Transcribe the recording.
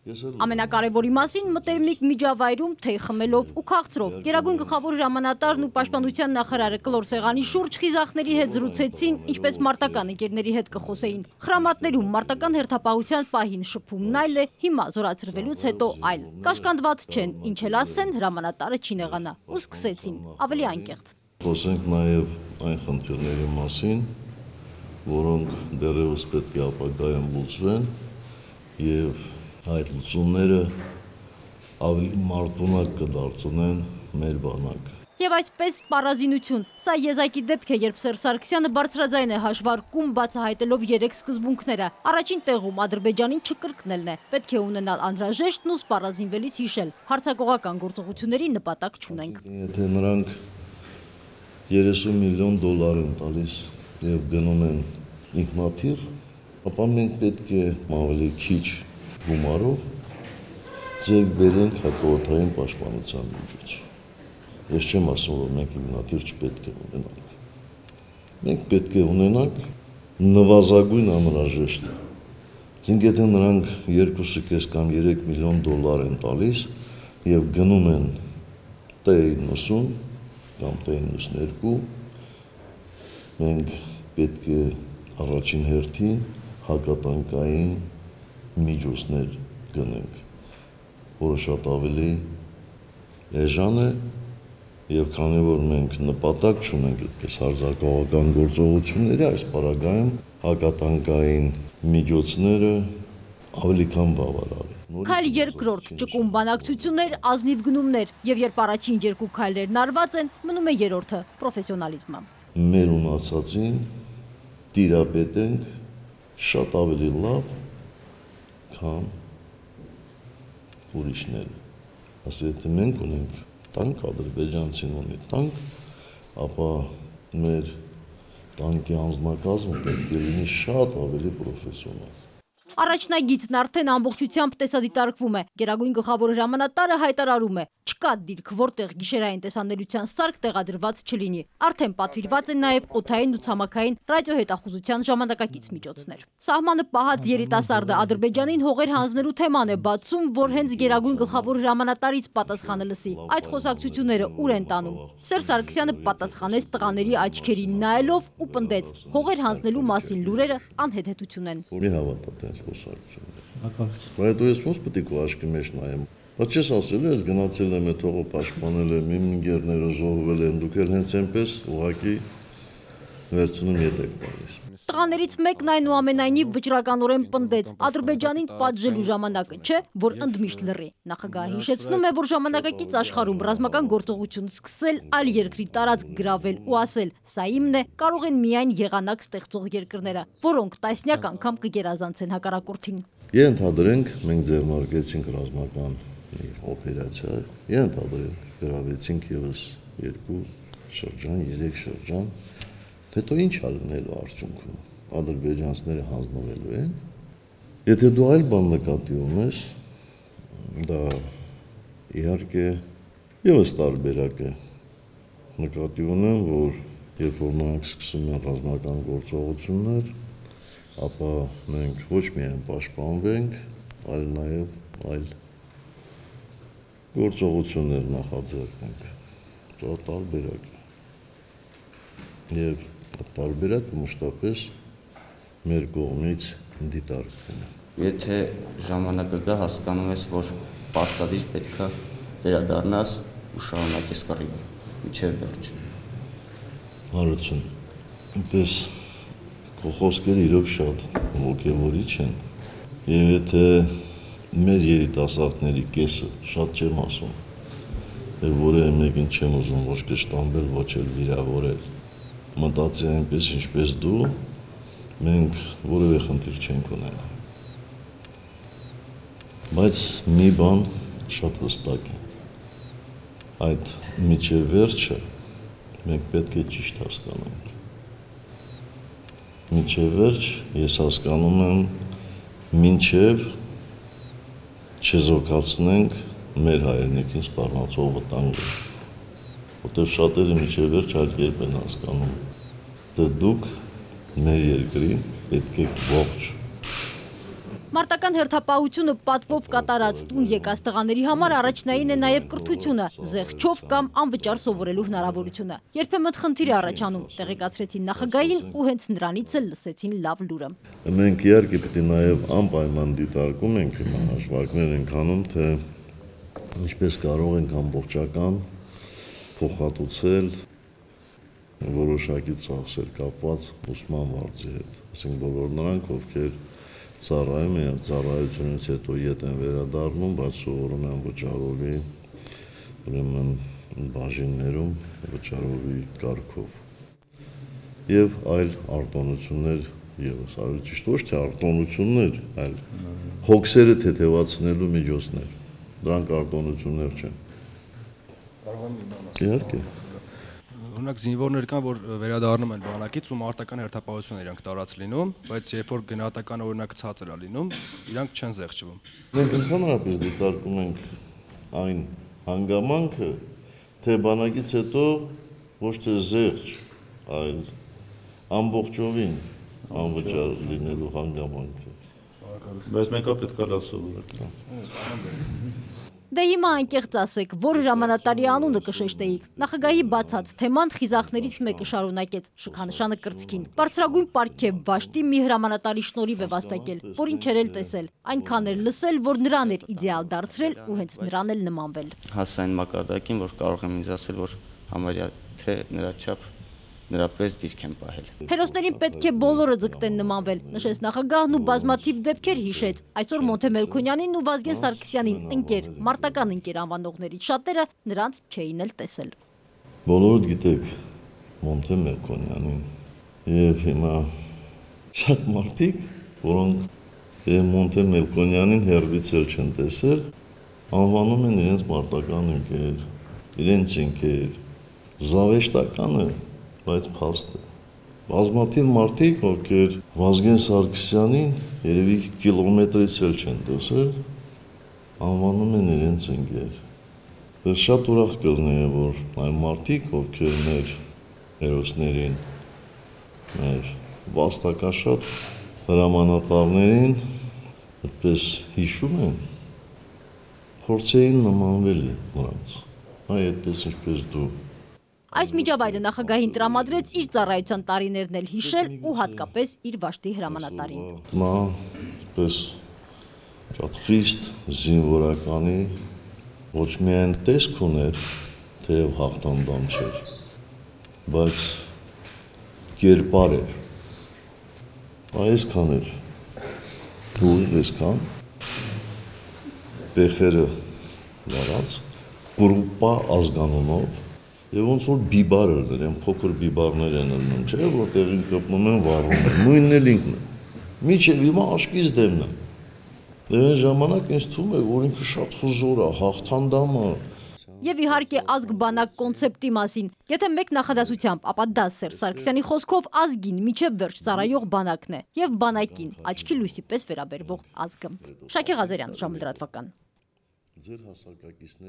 Ամենակարևորի մասին մտերմիկ միջավայրում թեյ խմելով ու քաղցրով Գերագույն գլխավոր հրամանատարն ու Պաշտպանության նախարարը կլոր սեղանի շուրջ խիզախների հետ զրուցեցին, ինչպես մարտական ընկերների հետ կխոսեին։ Խրամատներում մարտական հերթապահության պահին շփումն այլ է, հիմա զորացրվելուց հետո այլ։ Կաշկանդված չեն, ինչ էլ ասեն, հրամանատարը չի նեղանա ու սկսեցին ավելի անկեղծ։ Խոսենք նաև այն խնդիրների մասին, որոնք դեռևս պետք է ապագայում լուծվեն եւ այդ լուծումները ավելի մարտունակ կդարձնեն մեր բանակը։ Եվ այսպես պարազինություն, սա եզակի դեպք է, երբ Սերժ Սարգսյանը բարձրաձայն է հաշվարկում, բացահայտելով 3 սկզբունքները։ Առաջին տեղում Ադրբեջանին չկրկնելն է, պետք է ունենալ անհրաժեշտն ու սպառազինվելիս հիշել, հարձակողական գործողությունների նպատակ չունենք։ Եթե նրանք 30 միլիոն դոլար են տալիս եւ գնում են ինքնաթիռ, ապա մենք պետք է ավելի քիչ գումարով ձեռք բերենք հակաօդային պաշտպանության միջոց։ Ես չեմ ասում, որ մենք ինքնաթիռ չպետք է ունենանք։ Մենք պետք է ունենանք նվազագույն անհրաժեշտը։ Իսկ եթե նրանք 2.5 կամ 3 միլիոն դոլար են տալիս եւ գնում են T-90 կամ T-92, մենք պետք է առաջին հերթին հակատանկային միջոցներ գնենք, որը շատ ավելի էժան է եւ քանի որ մենք նպատակ չունենք այդպես հարձակողական գործողությունների, այս պարագայում հակատանկային միջոցները ավելի քան բավարար են։ Քայլ երկրորդ, ճկուն բանակցություններ, ազնիվ գնումներ եւ երբ առաջին երկու քայլերն արված են, մնում է երրորդը՝ պրոֆեսիոնալիզմը։ Մեր ունեցածին տիրապետենք շատ ավելի լավ, քան ուրիշները։ Ասես եթե մենք ունենք տանկ, ադրբեջանցին ունի տանկ, ապա մեր տանկի անձնակազմը պետք է լինի շատ ավելի պրոֆեսիոնալ։ Առաջնագիծն արդեն ամբողջությամբ տեսադիտարկվում է։ Գերագույն գլխավոր հրամանատարը հայտարարում է. չկա դիրք, որտեղ գիշերային տեսանելիության սարք տեղադրված չլինի։ Արդեն պատվիրված են նաև օդային ու ցամաքային ռադիոհետախուզության ժամանակակից միջոցներ։ Սահմանը պահած երիտասարդը Ադրբեջանին հողեր հանձնելու թեման է բացում, որ հենց Գերագույն գլխավոր հրամանատարից պատասխանը լսի։ Այդ խոսակցությունները ուր են տանում։ Սերժ Սարգսյանը պատասխանեց տղաների աչքերին նայելով ու պնդեց. հողեր հանձնելու մասին լուրերը անհեթեթություն են։ Մի հավատա Բայց ես ոնց պետք է աչքի մեջ նայեմ։ Բայց չես ասելու, ես գնացել եմ այդ հողը պաշտպանել եմ, իմ ընկերները զոհվել են, դուք էլ հենց այնպես ուղղակի վերցնում ետեք տալիս։ Տղաներից մեկն այնուամենայնիվ վճռականորեն պնդեց. Ադրբեջանին պատժելու ժամանակը չէ, որ ընդմիշտ լռի։ Նախագահը հիշեցնում է, որ ժամանակակից աշխարհում ռազմական գործողություն սկսել, այլ երկրի տարածք գրավել ու ասել. սա իմն է, կարող են միայն եղանակ ստեղծող երկրները, որոնք տասնյակ անգամ կգերազանցեն հակառակորդին։ Ենթադրենք, մենք ձեռնարկեցինք ռազմական օպերացիա, ենթադրենք, գրավեցինք եւս 2 շրջան, 3 շրջան։ Հետո ինչ է լինելու արդյունքում, ադրբեջանցիները հանձնվելու են։ Եթե դու այլ բան նկատի ունես, դա իհարկե եւս տարբերակ է։ Նկատի ունեմ, որ երբ որ նրանք սկսում են ռազմական գործողություններ, ապա մենք ոչ միայն պաշտպանվենք, այլ նաեւ այլ գործողություններ նախաձեռնենք։ Դա տարբերակ է։ Եվ տարբերակը մշտապես մեր կողմից դիտարկվում է։ Եթե ժամանակը գա, հասկանում ես, որ պարտադիր պետք է վերադառնաս ու շարունակես կռիվը, մինչև վերջ։ Հարություն, այնպես քո խոսքերը իրոք շատ ոգևորիչ են, եւ եթե մեր երիտասարդների կեսը, շատ չեմ ասում, եւ որևէ մեկին չեմ ուզում ոչ կշտամբել, ոչ էլ վիրավորել, մտածի այնպես ինչպես դու, մենք որևէ խնդիր չենք ունենա։ Բայց մի բան շատ վստակ է։ Այդ միջև վերջը մենք պետք է ճիշտ հասկանանք։ Միջև վերջ ես հասկանում եմ մինչև չեզոքացնենք մեր հայրենիքին սպառնացող վտանգը։ Որտեւ շատերը միջև վերջ այդ կերպ են հասկանում, թե դուք մեր երկրին պետք է ողջ Մարտական հերթապահությունը պատվով կատարած տուն եկած տղաների համար առաջնային է նաև կրթությունը, զեղչով կամ անվճար սովորելու հնարավորությունը։ Երբեմն խնդիր է առաջանում, տեղեկացրեցին նախագահին ու հենց նրանից էլ լսեցին լավ լուրը։ Մենք իհարկե պետք է նաև անպայման դիտարկում ենք հաշվարկներ ենք անում, թե ինչպես կարող ենք ամբողջական փոխհատուցել որոշակի ծախսեր կապված ուսման վարձի հետ, այսինքն բոլոր նրանք, ովքեր ծառայում են, ծառայությունից հետո ետ են վերադառնում, բայց սովորում են վճարովի, ուրեմն բաժիններում վճարովի կարգով եւ այլ արտոնություններ եւս, այլ ճիշտ ոչ թե արտոնություններ, այլ հոգսերը թեթևացնելու միջոցներ, դրանք արտոնություններ չեն։ Կարող եմ իմանալ։ Իհարկե։ Օրինակ զինվորներ կան, որ վերադառնում են բանակից ու մարտական հերթապահություն իրանք տարած լինում, բայց երբ որ գնահատականը օրինակ ցածր է լինում, իրանք չեն զեղչվում։ Մենք ընդհանրապես դիտարկում ենք այն հանգամանքը, թե բանակից հետո ոչ թե զեղչ, այլ ամբողջովին անվճար լինելու հանգամանքը։ Բայց մենք պետք է լավ սովորենք։ Դե հիմա անկեղծ ասեք, որ հրամանատարի անունը կշեշտեիք։ Նախագահի բացած թեման խիզախներից մեկը շարունակեց, շքանշանը կրծքին։ Բարձրագույն պարգև վաշտի մի հրամանատարի շնորհիվ է վաստակել, որին չէր էլ տեսել, այնքան էր լսել, որ նրան էր իդեալ դարձրել ու հենց նրան էլ նմանվել։ Հասա այն մակարդակին, որ կարող եմ ինձ ասել, որ համարյա թե նրա չափ նրա պես դիրք եմ պահել։ Հերոսներին պետք է բոլորը ձգտեն նմանվել, նշեց նախագահն ու բազմաթիվ դեպքեր հիշեց։ Այսօր Մոնթե Մելքոնյանին ու Վազգեն Սարգսյանին ընկեր, մարտական ընկեր անվանողներից շատերը նրանց չէին էլ տեսել։ Բոլորդ գիտեք Մոնթե Մելքոնյանին եւ հիմա շատ մարդիկ, որոնք Մոնթե Մելքոնյանին հերվից էլ չեն տեսել, անվանում են իրենց մարտական ընկեր, իրենց ընկեր, զավեշտականը բայց փաստ է։ Բազմաթիվ մարդիկ, ովքեր Վազգեն Սարգսյանին երևի կիլոմետրից էլ չեն տեսել, անվանում են իրենց ընկեր։ Ես շատ ուրախ կլինեի, որ այն մարդիկ, ովքեր մեր հերոսներին, մեր վաստակաշատ հրամանատարներին այդպես հիշում են, փորձեին նմանվել նրանց, այդպես ինչպես դու։ Այս միջավայրը նախագահին տրամադրեց իր ծառայության տարիներն էլ հիշել ու հատկապես իր վաշտի հրամանատարին։ Նա պես շատ խիստ զինվորականի ոչ միայն տեսք ուներ, թեև հաղթանդամ չէր, բայց կերպար էր։ Այսքան էր, ուղիղ այսքան, պեխերը լարած, գրուպա ազգանունով, Եվ ոնց որ բիբար էր դրեն, փոքր բիբարներ են ըլնում, չէ, որտեղին կպնում են վառում են, նույնն էլ ինքն է, միջև հիմա աշկից դեմն է, դե այն ժամանակ ինձ թվում է, որ ինքը շատ հզոր է, հաղթանդամ է։ Եվ իհարկե ազգ-բանակ կոնցեպտի մասին, եթե մեկ նախադասությամբ, ապա դա Սերժ Սարգսյանի խոսքով ազգին միջև վերջ ծառայող բանակն է, եւ բանակին աչքի լույսի պես վերաբերվող ազգը։ Շակե Ղազարյան, ժամը լրատվական։